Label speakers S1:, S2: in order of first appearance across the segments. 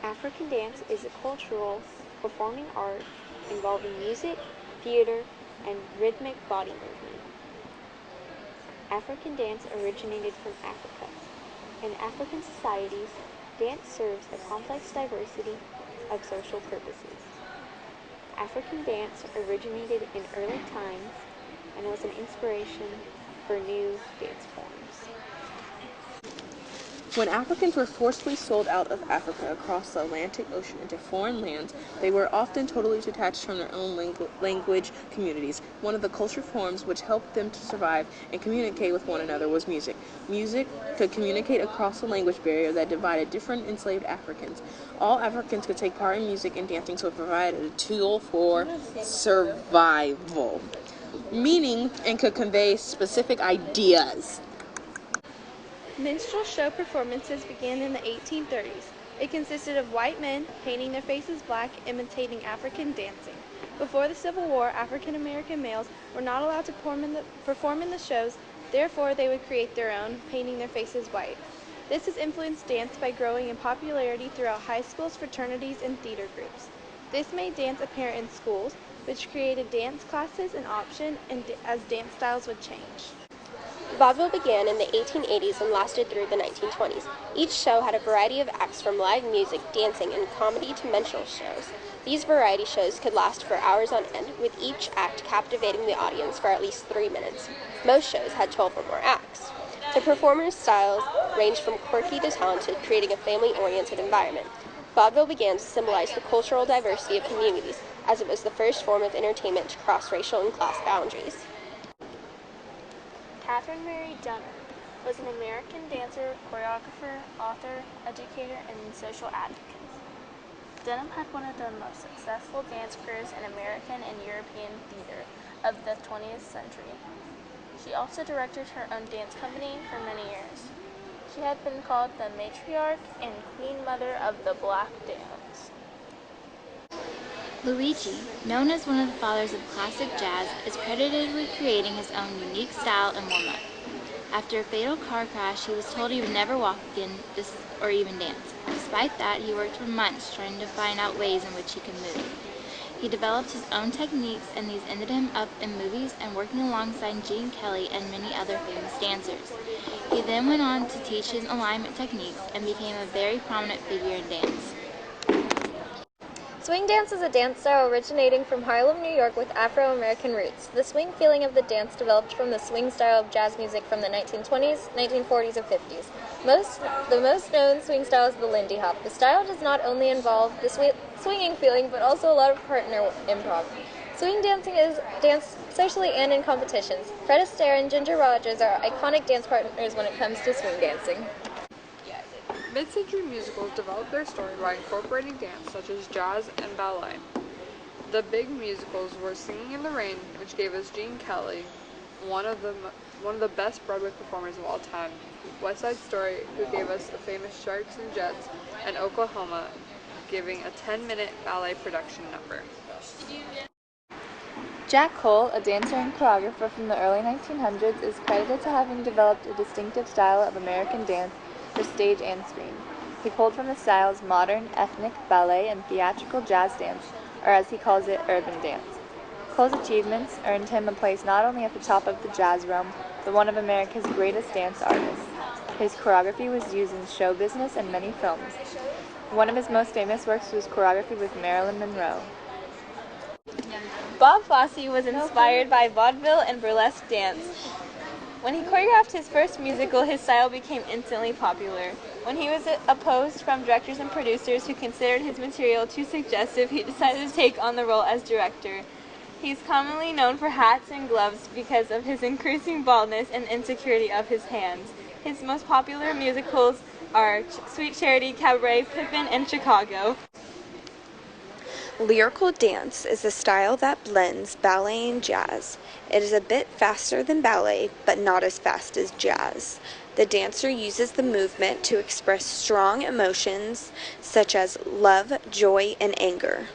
S1: African dance is a cultural, performing art involving music, theater, and rhythmic body movement. African dance originated from Africa. In African societies, dance serves a complex diversity of social purposes. African dance originated in early times and was an inspiration for new dance forms.
S2: When Africans were forcibly sold out of Africa across the Atlantic Ocean into foreign lands, they were often totally detached from their own language communities. One of the cultural forms which helped them to survive and communicate with one another was music. Music could communicate across the language barrier that divided different enslaved Africans. All Africans could take part in music and dancing, so it provided a tool for survival, meaning and could convey specific ideas.
S3: Minstrel show performances began in the 1830s. It consisted of white men painting their faces black, imitating African dancing. Before the Civil War, African American males were not allowed to perform in the shows, therefore they would create their own, painting their faces white. This has influenced dance by growing in popularity throughout high schools, fraternities, and theater groups. This made dance apparent in schools, which created dance classes an option as dance styles would change.
S4: Vaudeville began in the 1880s and lasted through the 1920s. Each show had a variety of acts from live music, dancing, and comedy to minstrel shows. These variety shows could last for hours on end, with each act captivating the audience for at least 3 minutes. Most shows had 12 or more acts. The performers' styles ranged from quirky to talented, creating a family-oriented environment. Vaudeville began to symbolize the cultural diversity of communities, as it was the first form of entertainment to cross racial and class boundaries.
S1: Catherine Mary Dunham was an American dancer, choreographer, author, educator, and social advocate. Dunham had one of the most successful dance careers in American and European theater of the 20th century. She also directed her own dance company for many years. She had been called the matriarch and queen mother of the black dance.
S5: Luigi, known as one of the fathers of classic jazz, is credited with creating his own unique style and warm-up. After a fatal car crash, he was told he would never walk again or even dance. Despite that, he worked for months trying to find out ways in which he could move. He developed his own techniques, and these ended him up in movies and working alongside Gene Kelly and many other famous dancers. He then went on to teach his alignment techniques and became a very prominent figure in dance.
S6: Swing dance is a dance style originating from Harlem, New York with Afro-American roots. The swing feeling of the dance developed from the swing style of jazz music from the 1920s, 1940s, and 50s. The most known swing style is the Lindy Hop. The style does not only involve the swinging feeling, but also a lot of partner improv. Swing dancing is danced socially and in competitions. Fred Astaire and Ginger Rogers are iconic dance partners when it comes to swing dancing.
S7: Mid-century musicals developed their story by incorporating dance such as jazz and ballet. The big musicals were Singing in the Rain, which gave us Gene Kelly, one of the best Broadway performers of all time, West Side Story, who gave us the famous Sharks and Jets, and Oklahoma, giving a 10-minute ballet production number.
S8: Jack Cole, a dancer and choreographer from the early 1900s, is credited to having developed a distinctive style of American dance for stage and screen. He pulled from the styles modern, ethnic, ballet, and theatrical jazz dance, or as he calls it, urban dance. Cole's achievements earned him a place not only at the top of the jazz realm, but one of America's greatest dance artists. His choreography was used in show business and many films. One of his most famous works was choreography with Marilyn Monroe.
S3: Bob Fosse was inspired by vaudeville and burlesque dance. When he choreographed his first musical, his style became instantly popular. When he was opposed from directors and producers who considered his material too suggestive, he decided to take on the role as director. He's commonly known for hats and gloves because of his increasing baldness and insecurity of his hands. His most popular musicals are Sweet Charity, Cabaret, Pippin, and Chicago.
S9: Lyrical dance is a style that blends ballet and jazz. It is a bit faster than ballet, but not as fast as jazz. The dancer uses the movement to express strong emotions such as love, joy, and anger.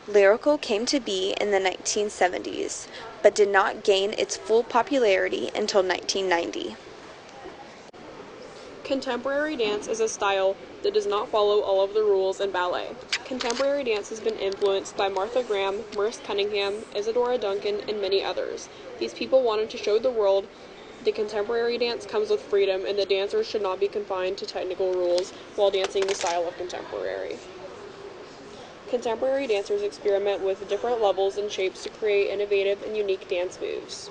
S9: Lyrical came to be in the 1970s, but did not gain its full popularity until 1990.
S10: Contemporary dance is a style that does not follow all of the rules in ballet. Contemporary dance has been influenced by Martha Graham, Merce Cunningham, Isadora Duncan, and many others. These people wanted to show the world that contemporary dance comes with freedom and that dancers should not be confined to technical rules while dancing the style of contemporary. Contemporary dancers experiment with different levels and shapes to create innovative and unique dance moves.